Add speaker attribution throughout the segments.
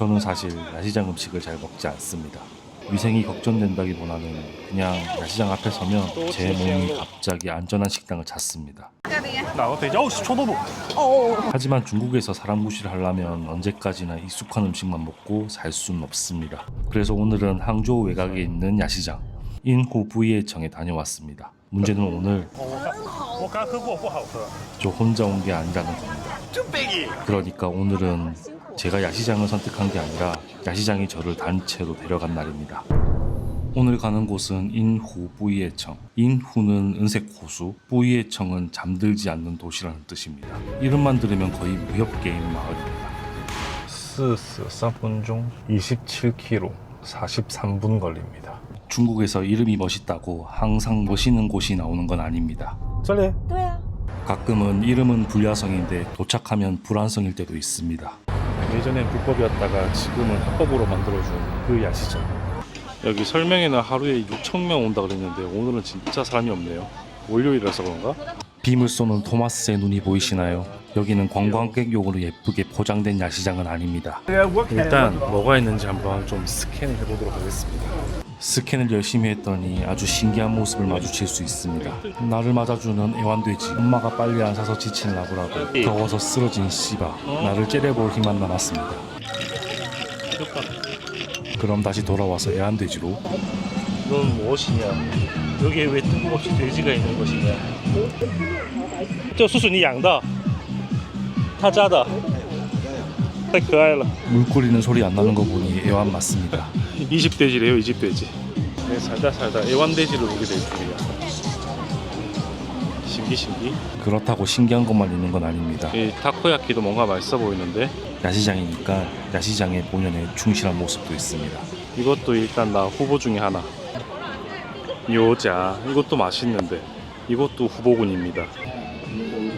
Speaker 1: 저는 사실 야시장 음식을 잘 먹지 않습니다. 위생이 걱정된다기보다는 그냥 야시장 앞에 서면 제 몸이 갑자기 안전한 식당을 찾습니다. 하지만 중국에서 사람 무시를 하려면 언제까지나 익숙한 음식만 먹고 살 수는 없습니다. 그래서 오늘은 항저우 외곽에 있는 야시장 인후 부이에청에 다녀왔습니다. 문제는 오늘 저 혼자 온 게 아니라는 겁니다. 그러니까 오늘은 제가 야시장을 선택한 게 아니라 야시장이 저를 단체로 데려간 날입니다. 오늘 가는 곳은 인후 부이에청. 인후는 은색 호수, 부이에청은 잠들지 않는 도시라는 뜻입니다. 이름만 들으면 거의 무협게임 마을입니다. 43분 중 27km, 43분 걸립니다. 중국에서 이름이 멋있다고 항상 멋있는 곳이 나오는 건 아닙니다. 가끔은 이름은 불야성인데 도착하면 불안성일 때도 있습니다. 예전엔 불법이었다가 지금은 합법으로 만들어준 그 야시장. 여기 설명에는 하루에 6,000명 온다 그랬는데 오늘은 진짜 사람이 없네요. 월요일이라서 그런가? 빔을 쏘는 토마스의 눈이 보이시나요? 여기는 관광객용으로 예쁘게 포장된 야시장은 아닙니다. 일단 뭐가 있는지 한번 좀 스캔을 해보도록 하겠습니다. 스캔을 열심히 했더니 아주 신기한 모습을 마주칠 수 있습니다. 나를 맞아주는 애완돼지. 엄마가 빨리 안 사서 지친 라브라도. 더워서 쓰러진 씨바. 나를 째려볼 힘만 남았습니다. 그럼 다시 돌아와서 애완돼지로. 넌 무엇이냐? 여기에 왜 뜬금없이 돼지가 있는 것이냐? 这叔叔你养的他家的太可爱了 물꼬리는 소리 안 나는 거 보니 애완 맞습니다. 이 집 돼지래요. 이 집 돼지. 네, 살다 애완돼지를 보게 될 줄이야. 신기. 그렇다고 신기한 것만 있는 건 아닙니다. 이 타코야키도 뭔가 맛있어 보이는데 야시장이니까 야시장의 본연에 충실한 모습도 있습니다. 이것도 일단 나 후보 중에 하나. 요자 이것도 맛있는데 이것도 후보군입니다.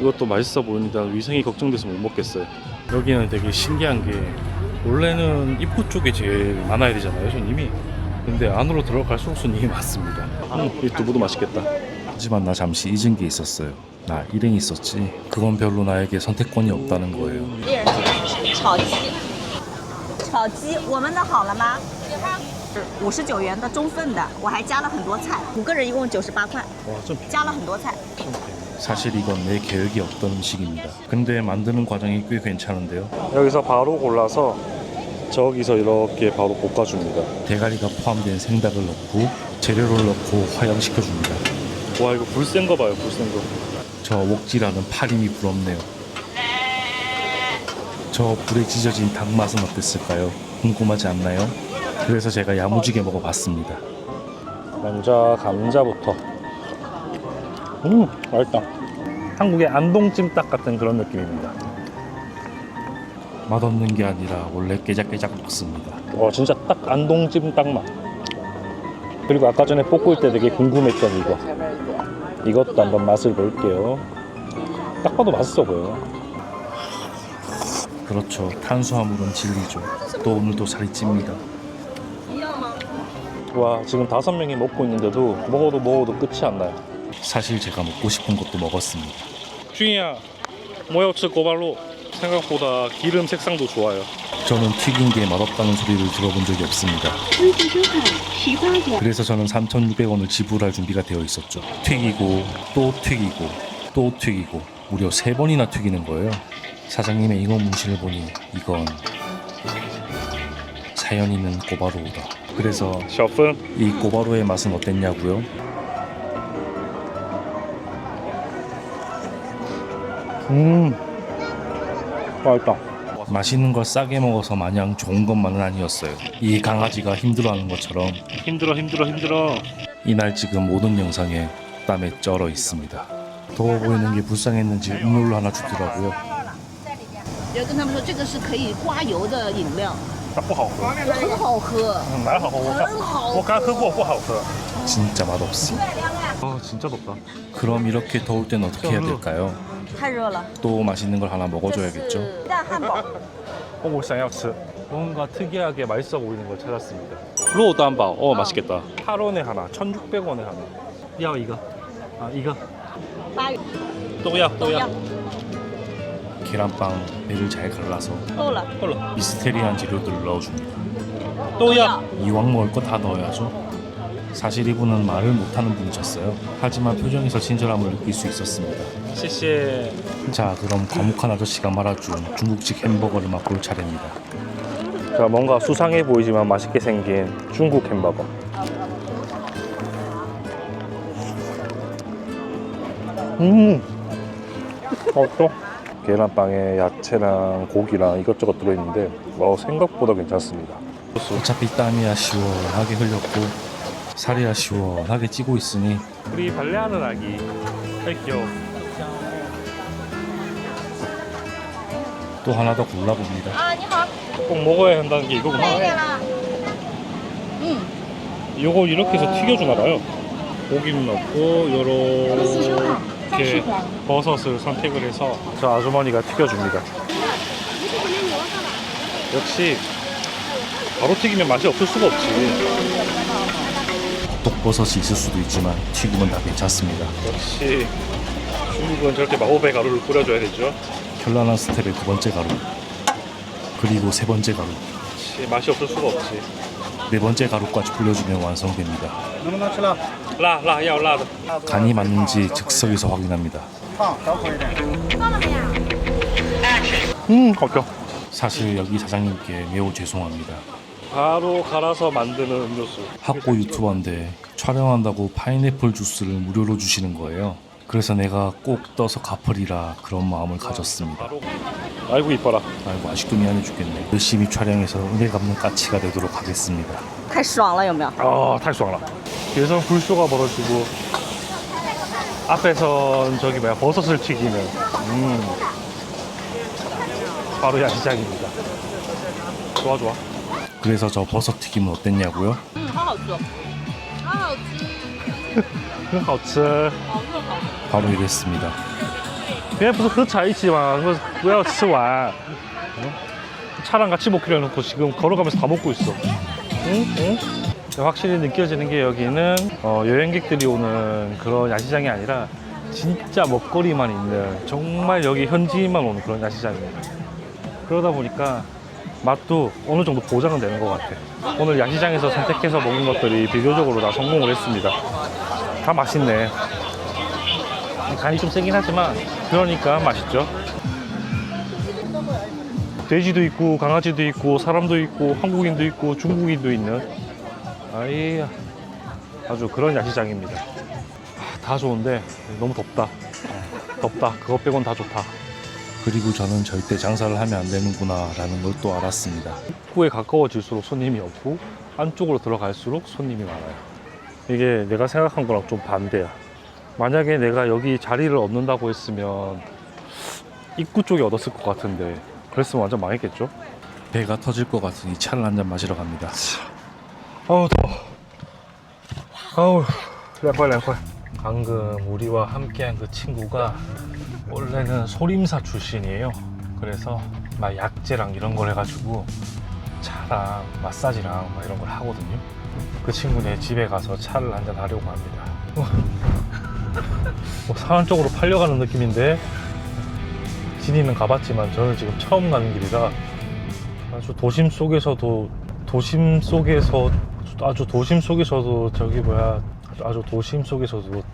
Speaker 1: 이것도 맛있어 보입니다. 위생이 걱정돼서 못 먹겠어요. 여기는 되게 신기한 게 원래는 입구 쪽에 제일 많아야 되잖아요, 손님이. 근데 안으로 들어갈수록 손님이 많습니다. 이 두부도 맛있겠다. 하지만 나 잠시 잊은 게 있었어요. 나 일행이 있었지. 그건 별로 나에게 선택권이 없다는 거예요.
Speaker 2: 炒鸡，我们的好了吗？59元的中份的，我还加了很多菜，5个人一共98块，
Speaker 1: 와, 좀
Speaker 2: 加了很多菜。
Speaker 1: 사실 이건 내 계획이 없던 음식입니다. 근데 만드는 과정이 꽤 괜찮은데요. 여기서 바로 골라서 저기서 이렇게 바로 볶아줍니다. 대가리가 포함된 생닭을 넣고 재료를 넣고 화형시켜줍니다. 와, 이거 불 센 거 봐요. 불 센 거. 저 웍질하는 팔힘이 부럽네요. 저 불에 지져진 닭 맛은 어땠을까요? 궁금하지 않나요? 그래서 제가 야무지게 먹어봤습니다. 먼저 감자부터. 맛있다. 한국의 안동찜닭 같은 그런 느낌입니다. 맛없는 게 아니라 원래 깨작깨작 먹습니다. 와, 진짜 딱 안동찜닭 맛. 그리고 아까 전에 볶을 때 되게 궁금했던 이거. 이것도 한번 맛을 볼게요. 딱 봐도 맛있어 보여요. 그렇죠. 탄수화물은 진리죠. 또 오늘도 살이 찝니다. 와, 지금 5명이 먹고 있는데도 먹어도 끝이 안 나요. 사실 제가 먹고 싶은 것도 먹었습니다. 준이야, 뭐야,吃 고발로. 생각보다 기름 색상도 좋아요. 저는 튀긴 게 맛없다는 소리를 들어본 적이 없습니다. 그래서 저는 3,600원을 지불할 준비가 되어 있었죠. 튀기고 또 튀기고 또 튀기고 무려 3번이나 튀기는 거예요. 사장님의 ing어 문신을 보니 이건 사연 있는 꼬바로우다. 그래서 이 꼬바로우의 맛은 어땠냐고요? 맛있다. 맛있는 걸 싸게 먹어서 마냥 좋은 것만은 아니었어요. 이 강아지가 힘들어하는 것처럼 힘들어. 이날 지금 모든 영상에 땀에 쩔어 있습니다. 더워 보이는 게 불쌍했는지 음료를 하나 주더라고요.
Speaker 2: 要跟他们说，这个是可以刮油的饮料，
Speaker 1: 它不好喝，
Speaker 2: 很好喝，
Speaker 1: 哪好喝？我刚喝过，不好喝。 진짜 맛없어. 진짜 덥다. 그럼 이렇게 더울 땐 어떻게 해야 될까요?
Speaker 2: 太热了。
Speaker 1: 또 맛있는 걸 하나 먹어줘야겠죠?
Speaker 2: 鸡蛋汉堡，
Speaker 1: 我想要吃. 뭔가 특이하게 맛있어 보이는 걸 찾았습니다. 로우단바, 맛있겠다. 8원에 하나, 1,600원에 하나. 要一个. 이거.
Speaker 2: 8元
Speaker 1: 또要. 계란빵 배를 잘 갈라서
Speaker 2: 够了。
Speaker 1: 미스테리한 재료들을 넣어줍니다.
Speaker 2: 都要。
Speaker 1: 이왕 먹을 거 다 넣어야죠. 사실 이분은 말을 못하는 분이셨어요. 하지만 표정에서 친절함을 느낄 수 있었습니다.
Speaker 3: 谢谢。
Speaker 1: 자, 그럼 과묵한 아저씨가 말아준 중국식 햄버거를 맛볼 차례입니다. 자, 뭔가 수상해 보이지만 맛있게 생긴 중국 햄버거. 어떠? 계란빵에 야채랑 고기랑 이것저것 들어있는데 생각보다 괜찮습니다. 어차피 땀이야 시원하게 흘렸고 살이야 시원하게 찌고 있으니 우리 발레하는 아기 귀여워. 또 하나 더 골라봅니다.
Speaker 2: 啊，你好。
Speaker 1: 꼭 먹어야 한다는 게 이거구나.
Speaker 2: 快一点了。
Speaker 1: 요거 이렇게 해서 튀겨주나 봐요. 고기를 넣고 요렇게 버섯을 선택을 해서 저 아주머니가 튀겨줍니다. 역시 바로 튀기면 맛이 없을 수가 없지. 독버섯이 있을 수도 있지만 튀김은 다 괜찮습니다. 역시 중국은 저렇게 마법의 가루를 뿌려줘야 되죠. 현란한 스텝의 두 번째 가루, 그리고 세 번째 가루. 역시 맛이 없을 수가 없지. 네 번째 가루까지 뿌려주면 완성됩니다. 간이 맞는지 즉석에서 확인합니다. 사실 여기 사장님께 매우 죄송합니다. 바로 갈아서 만드는 음료수. 학고 유튜버인데 촬영한다고 파인애플 주스를 무료로 주시는 거예요. 그래서 내가 꼭 떠서 갚으리라 그런 마음을 가졌습니다. 아이고 이뻐라. 아이고 아직도 미안해 죽겠네. 열심히 촬영해서 은혜 갚는 까치가 되도록 하겠습니다.
Speaker 2: 太爽了，有没有？
Speaker 1: 아, 太爽了. 뒤에서 불쇼가 벌어지고 앞에선 저기 버섯을 튀기는 바로 야시장입니다. 좋아 좋아. 그래서 저 버섯 튀김은 어땠냐고요?
Speaker 2: 好好吃，好好吃，
Speaker 1: 很好吃. 바로 이랬습니다. 그냥 무슨 喝茶一起嘛,不要吃完. 차랑 같이 먹기로 해놓고 지금 걸어가면서 다 먹고 있어. 응? 확실히 느껴지는 게 여기는 여행객들이 오는 그런 야시장이 아니라 진짜 먹거리만 있는 정말 여기 현지인만 오는 그런 야시장입니다. 그러다 보니까 맛도 어느 정도 보장은 되는 것 같아. 오늘 야시장에서 선택해서 먹은 것들이 비교적으로 다 성공을 했습니다. 다 맛있네. 간이 좀 세긴 하지만 그러니까 맛있죠. 돼지도 있고 강아지도 있고 사람도 있고 한국인도 있고 중국인도 있는 아주 그런 야시장입니다. 다 좋은데 너무 덥다. 덥다. 그것 빼곤 다 좋다. 그리고 저는 절대 장사를 하면 안 되는구나 라는 걸 또 알았습니다. 입구에 가까워질수록 손님이 없고 안쪽으로 들어갈수록 손님이 많아요. 이게 내가 생각한 거랑 좀 반대야. 만약에 내가 여기 자리를 얻는다고 했으면 입구 쪽에 얻었을 것 같은데 그랬으면 완전 망했겠죠? 배가 터질 것 같으니 차를 한잔 마시러 갑니다. 아우 더워. 아우 凉快. 방금 우리와 함께한 그 친구가 원래는 소림사 출신이에요. 그래서 막 약재랑 이런 걸 해가지고 차랑 마사지랑 막 이런 걸 하거든요. 그 친구네 집에 가서 차를 한잔 하려고 합니다. 사안 쪽으로 팔려가는 느낌인데 진이는 가봤지만 저는 지금 처음 가는 길이라 아주 도심 속에서도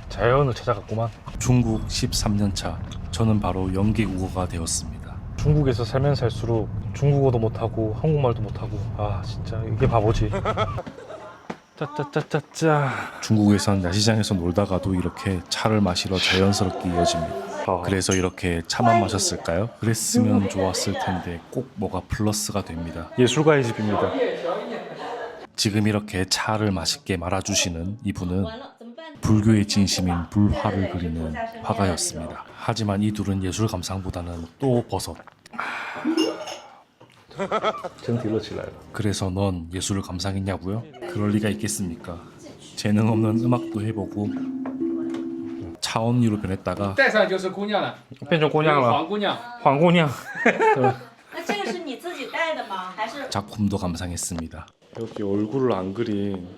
Speaker 1: 자연을 찾아갔구만. 중국 13년차 저는 바로 연계국어가 되었습니다. 중국에서 살면 살수록 중국어도 못하고 한국말도 못하고 진짜 이게 바보지. 짜짜짜짜짜. 중국에선 야시장에서 놀다가도 이렇게 차를 마시러 자연스럽게 이어집니다. 그래서 이렇게 차만 마셨을까요? 그랬으면 좋았을 텐데 꼭 뭐가 플러스가 됩니다. 예술가의 집입니다. 지금 이렇게 차를 맛있게 말아주시는 이분은 불교의 진심인 불화를 그리는 화가였습니다. 하지만 이 둘은 예술 감상보다는 또 버섯. 그래서 넌 예술을 감상했냐고요? 그럴 리가 있겠습니까? 재능 없는 음악도 해보고 차 언니로 변했다가
Speaker 4: 戴上就是姑娘了，
Speaker 1: 变成姑娘了
Speaker 4: 黄姑娘。
Speaker 1: 黄姑娘.
Speaker 2: 那这个是你自己带的吗？还是？
Speaker 1: 작품도 감상했습니다. 여기 얼굴을 안 그린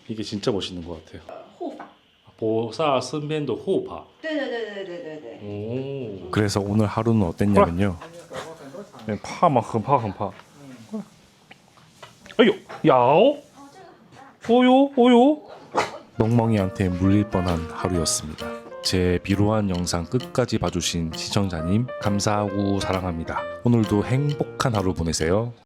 Speaker 1: 이게 진짜 멋있는 것 같아요.
Speaker 2: 护法。
Speaker 1: 보사身边的护法.
Speaker 2: 对对对对对对对。
Speaker 1: 오. 그래서 오늘 하루는 어땠냐면요. 네, 파막 흠파. 아유, 야오, 오요. 멍멍이한테 물릴 뻔한 하루였습니다. 제 비루한 영상 끝까지 봐주신 시청자님 감사하고 사랑합니다. 오늘도 행복한 하루 보내세요.